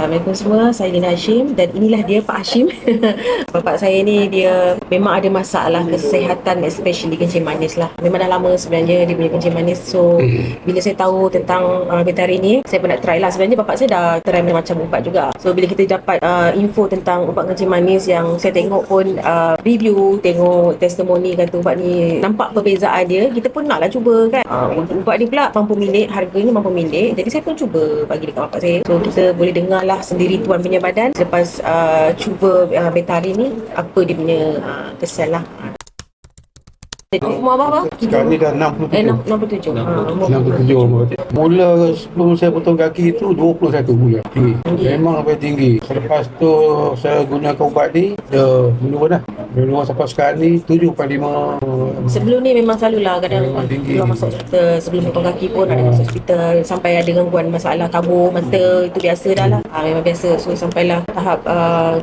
Assalamualaikum semua, saya Lina Hashim dan inilah dia Pak Hashim. Bapak saya ni dia memang ada masalah kesihatan, especially kencing manis lah. Memang dah lama sebenarnya dia punya kencing manis. So bila saya tahu tentang Betari ni, saya pun nak try lah. Sebenarnya bapak saya dah try macam ubat juga. So bila kita dapat info tentang ubat kencing manis, yang saya tengok pun review, tengok testimoni kata ubat ni nampak perbezaan dia, kita pun naklah cuba kan. Ubat dia pula RM40, harganya RM40. Jadi saya pun cuba bagi dekat bapak saya. So kita boleh dengar lah sendiri tuan punya badan selepas cuba Betari ni apa dia punya kesan lah. Umur apa? Sekarang ni dah 67. 67. 67 umur. Mula sebelum saya potong kaki tu 21 bulan tinggi. Memang lebih tinggi. Selepas tu saya gunakan ubat ni dah menurun dah. Menurun sampai sekarang ni 7.5. Sebelum ni memang selalulah kadang keluar masuk hospital. Sebelum potong kaki pun ada masuk hospital. Sampai ada gangguan masalah kabur mata, itu biasa dah lah. Memang biasa. So sampailah tahap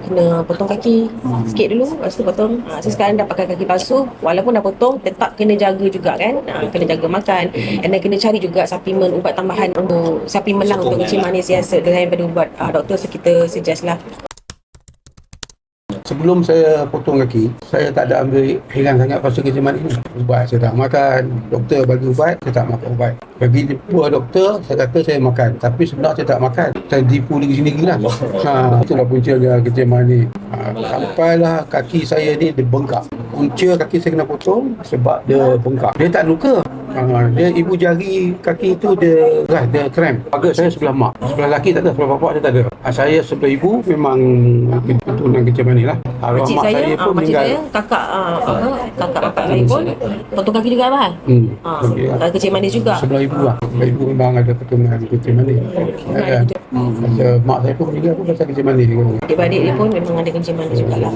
kena potong kaki sikit dulu. Lepas tu potong. So sekarang dah pakai kaki palsu. Walaupun dah potong, tetap kena jaga juga kan, kena jaga makan, and then kena cari juga suplemen, ubat tambahan untuk suplemen lah untuk kencing manis biasa daripada ubat doktor. So kita suggest lah. Sebelum saya potong kaki, saya tak ada ambil heran sangat pasal kencing manis ni. Ubat saya tak makan, doktor bagi ubat, saya tak makan ubat. Bagi jumpa doktor, saya kata saya makan. Tapi sebenarnya saya tak makan. Saya tipu diri sendiri lah. Itulah punca dia kencing manis. Sampailah kaki saya ni dia bengkak. Punca kaki saya kena potong sebab dia bengkak. Dia tak luka. Dia ibu jari kaki tu dia krem. Agak saya sebelah mak, sebelah laki tak ada, sebelah bapak dia tak ada. Saya sebelah ibu memang keturunan kencing manis lah. Arwah mak saya pun meninggal. Kakak bapak saya pun potong kaki juga abang. Kencing manis juga. Sebelah ibu lah. Sebelah ibu memang ada keturunan kencing manis. Ada. Mak saya pun meninggal pun pasal kencing manis. Adik-adik dia pun memang ada kencing manis jugalah.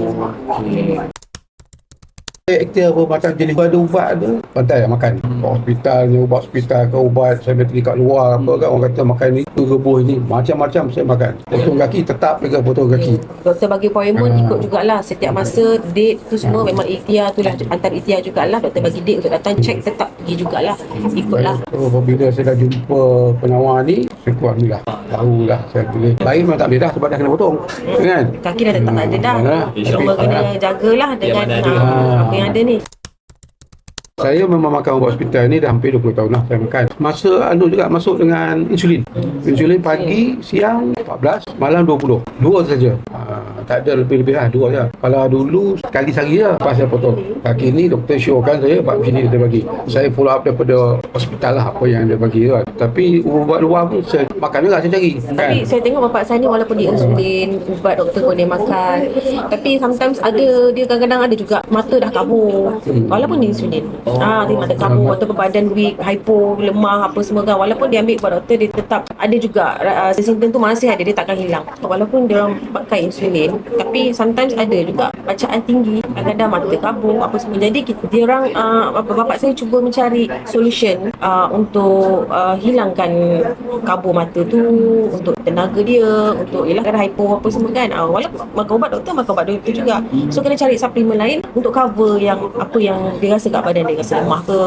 Aktif apa macam jenis ada ubat tu pandai lah makan. Hospital ni ubat hospital ke ubat saya mesti kat luar apa kan, orang kata makan ni tu rebus ni macam-macam saya makan. Potong kaki tetap juga potong kaki. Doktor bagi appointment ikut jugalah setiap masa, date tu semua memang ikhtiar tu lah, antara ikhtiar jugalah. Doktor bagi date untuk datang check, tetap pergi jugalah, ikutlah. So apabila saya dah jumpa penawar ni, syukur alhamdulillah, tahulah saya boleh. Baik memang tak boleh dah sebab dah kena potong kan. Kaki dah tetap tak ada dah. Cuma kena jagalah dengan apa yang ada ni. Saya memang makan ubat hospital ni dah hampir 20 tahun lah saya makan. Masa juga masuk dengan insulin. Insulin pagi, siang 14, malam 20. Dua saja. Tak ada lebih-lebih lah, dua saja. Kalau dulu sekali sehari lah lepas saya potong. Kaki ni doktor syorkan saya ubat macam ni dia bagi. Saya follow up daripada hospital lah apa yang dia bagi tu kan. Tapi ubat luar pun saya makan juga, saya cari. Tapi saya tengok bapak saya ni walaupun dia insulin, ubat doktor pun dia makan. Tapi sometimes dia kadang-kadang ada juga mata dah kabur. Walaupun dia insulin. Dia mata kabur atau badan weak, hypo, lemah apa semua kan. Walaupun dia ambil ubat doktor, dia tetap ada juga simptom tu masih ada, dia takkan hilang. Walaupun dia pakai insulin, tapi sometimes ada juga bacaan tinggi, kadang-kadang mata kabur apa semua. Jadi dia orang bapak saya cuba mencari solution untuk hilangkan kabur mata tu, untuk tenaga dia, untuk kadang hypo apa semua kan. Walaupun makan ubat doktor juga. So kena cari suplemen lain untuk cover yang apa yang dia rasa kat badan dia, rasa lemah ke,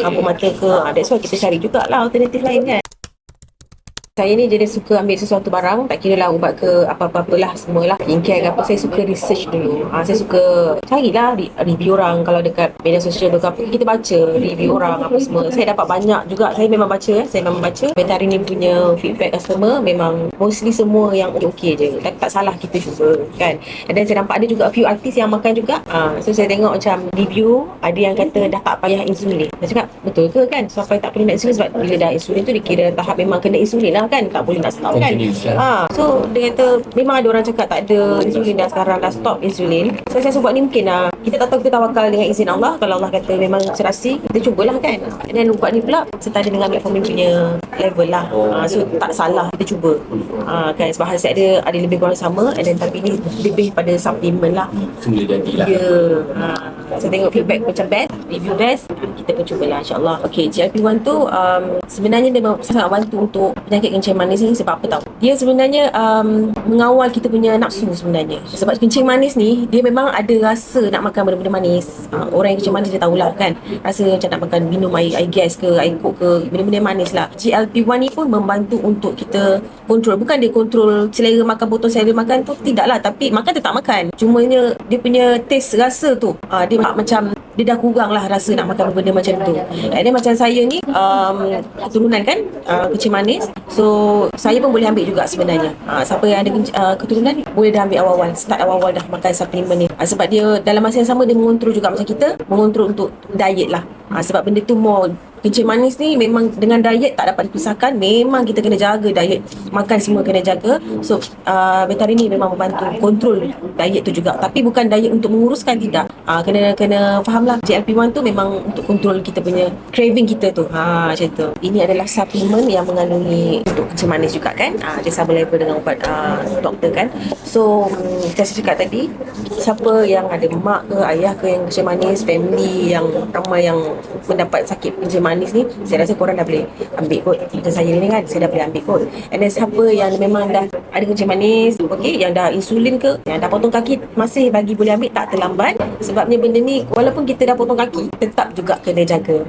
kabur mata ke. That's why kita cari jugalah alternatif lain kan. Saya ni jenis suka ambil sesuatu barang, tak kira lah ubat ke apa-apalah semualah, skincare ke apa, saya suka research dulu. Saya suka carilah review orang. Kalau dekat media sosial ke apa, kita baca review orang apa semua. Saya dapat banyak juga, saya memang baca Betari ni punya feedback customer memang mostly semua yang okey je, tak salah kita cuba kan. Dan saya nampak ada juga a few artis yang makan juga. So saya tengok macam review, ada yang kata dah tak payah insulin. Saya cakap betul ke kan, sampai tak perlu nak insulin, sebab bila dah insulin tu dikira tahap memang kena insulin lah kan, tak boleh nak stop kan. So dia kata memang ada orang cakap tak ada insulin dah, sekarang dah stop insulin. So saya sebut ni mungkin kita tak tahu, kita tawakal dengan izin Allah. Kalau Allah kata memang serasi, kita cubalah kan. Dan ubat ni pula setara dengan metformin punya level lah. So tak salah kita cuba kan, sebab hasil ada lebih kurang sama, dan tapi ni lebih pada suplemen lah. Semula jadilah. Saya tengok feedback macam best, review best, kita pun cubalah insyaAllah. Okay, GLP-1 tu sebenarnya dia sangat bantu untuk penyakit kencing manis ni sebab apa tau? Dia sebenarnya mengawal kita punya nafsu sebenarnya. Sebab kencing manis ni dia memang ada rasa nak makan benda-benda manis. Orang yang kencing manis dia tahulah kan. Rasa macam nak makan minum air gas ke, air kok ke, benda-benda manis lah. GLP-1 ni pun membantu untuk kita kontrol. Bukan dia kontrol selera makan, potong selera makan tu, tidak lah. Tapi makan tetap makan. Cumanya dia punya taste rasa tu dia macam dia dah kurang lah rasa nak makan benda macam tu. Dan macam saya ni keturunan kan, kencing manis. So saya pun boleh ambil juga sebenarnya. Siapa yang ada keturunan boleh dah ambil awal-awal, start awal-awal dah makan suplemen ni. Sebab dia dalam masa yang sama dia mengontrol juga macam kita, mengontrol untuk diet lah. Sebab benda tu more, kencing manis ni memang dengan diet tak dapat dipisahkan. Memang kita kena jaga diet, makan semua kena jaga. So Betari ni memang membantu kontrol diet tu juga. Tapi bukan diet untuk menguruskan, tidak. Kena faham lah, GLP-1 tu memang untuk kontrol kita punya craving kita tu. Macam tu. Ini adalah suplemen yang mengandungi untuk kencing manis juga kan. Dia sama level dengan ubat doktor kan. So saya cakap tadi, siapa yang ada mak ke ayah ke yang kencing manis, family yang ramai yang mendapat sakit kencing manis ni, saya rasa korang dah boleh ambil kot. Macam saya ni kan, saya dah boleh ambil kot. And then siapa yang memang dah ada kencing manis, okay, yang dah insulin ke, yang dah potong kaki, masih bagi boleh ambil, tak terlambat. Sebabnya benda ni walaupun kita dah potong kaki, tetap juga kena jaga.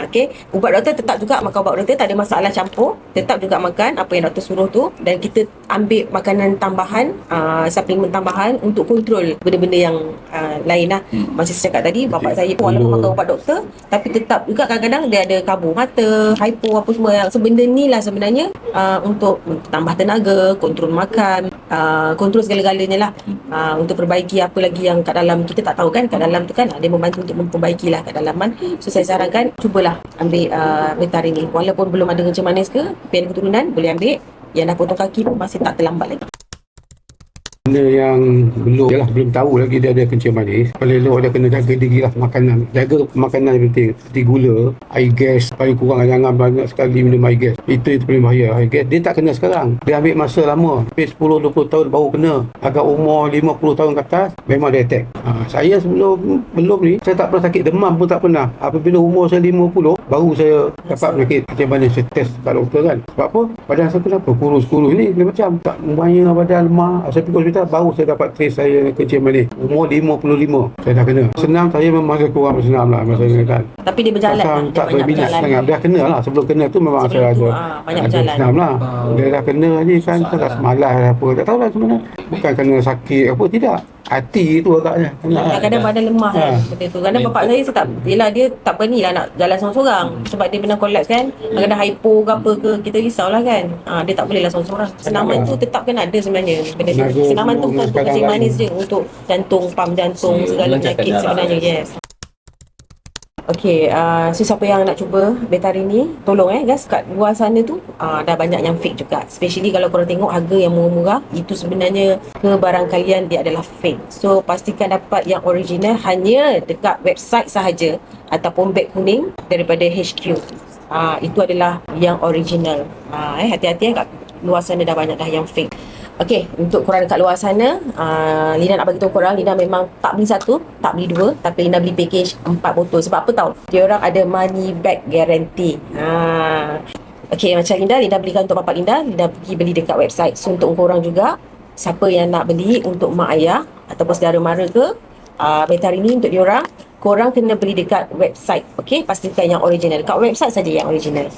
Okay, ubat doktor tetap juga makan ubat doktor, tak ada masalah campur, tetap juga makan apa yang doktor suruh tu. Dan kita ambil makanan tambahan, suplemen tambahan untuk kontrol benda-benda yang lain lah. Macam saya cakap tadi, bapak saya pun walaupun makan ubat doktor, tapi tetap juga kadang-kadang dia ada kabur mata, hypo apa semua yang sebenda ni lah sebenarnya untuk tambah tenaga, kontrol makan, kontrol segala-galanya lah, untuk perbaiki apa lagi yang kat dalam. Kita tak tahu kan kat dalam tu kan, dia membantu untuk memperbaiki lah kat dalaman. So saya sarankan cubalah ambil Betari ni, walaupun belum ada kencing manis ke, tapi ada keturunan, boleh ambil. Yang dah potong kaki pun masih tak terlambat lagi. Benda yang belum tahu lagi dia ada kencing manis, paling elok dia kena jaga diri lah, makanan. Jaga makanan yang penting, seperti gula, air gas paling kurang, jangan banyak sekali minum air gas. Itu paling bahaya. Air gas dia tak kena sekarang, dia ambil masa lama, sampai 10-20 tahun baru kena. Agak umur 50 tahun ke atas memang dia attack. Saya belum ni, saya tak pernah sakit demam pun tak pernah. Apabila umur saya 50 baru saya dapat penyakit kencing manis. Saya test kat doktor kan. Sebab apa? Badan saya kenapa kurus-kurus ni, dia macam tak membaya, badan lemah. Saya pergi hospital baru saya dapat trace saya kencing manis. Umur 55 saya dah kena. Senam saya memang masa kurang bersenam lah masa ni kan. Tapi dia berjalan lah, tak berminat sangat. Dia kena lah, sebelum kena tu memang saya ada banyak berjalan. senam lah. Dia dah kena ni kan, saya tak semalas apa, tak tahu lah sebenarnya. Bukan kena sakit apa, tidak. Hati tu agaknya. Kadang-kadang badan lemah kan benda tu. Kadang bapak saya yelah, dia tak berani lah nak jalan seorang-seorang. Sebab dia pernah collapse kan. Kadang-kadang hypo ke apa ke, kita risaulah kan. Dia tak boleh lah seorang-seorang. Senaman tu tetap kan ada sebenarnya benda tu. Senaman tu bukan untuk kencing manis je, untuk jantung, pam jantung, segala penyakit sebenarnya. Yes. Okay, so siapa yang nak cuba Betari ni, tolong guys, kat luar sana tu dah banyak yang fake juga. Especially kalau korang tengok harga yang murah-murah, itu sebenarnya ke barang kalian dia adalah fake. So pastikan dapat yang original hanya dekat website sahaja, ataupun beg kuning daripada HQ. Itu adalah yang original. Hati-hati kat luar sana dah banyak dah yang fake. Okey, untuk korang dekat luar sana, Lina nak bagi tahu korang, Lina memang tak beli satu, tak beli dua, tapi Lina beli package 4 botol. Sebab apa tahu? Dia orang ada money back guarantee. Okey, macam Lina belikan untuk bapak Lina pergi beli dekat website. So untuk korang juga, siapa yang nak beli untuk mak ayah ataupun saudara mara ke, Betari ni untuk diorang, korang kena beli dekat website. Okey, pastikan yang original. Dekat website saja yang original.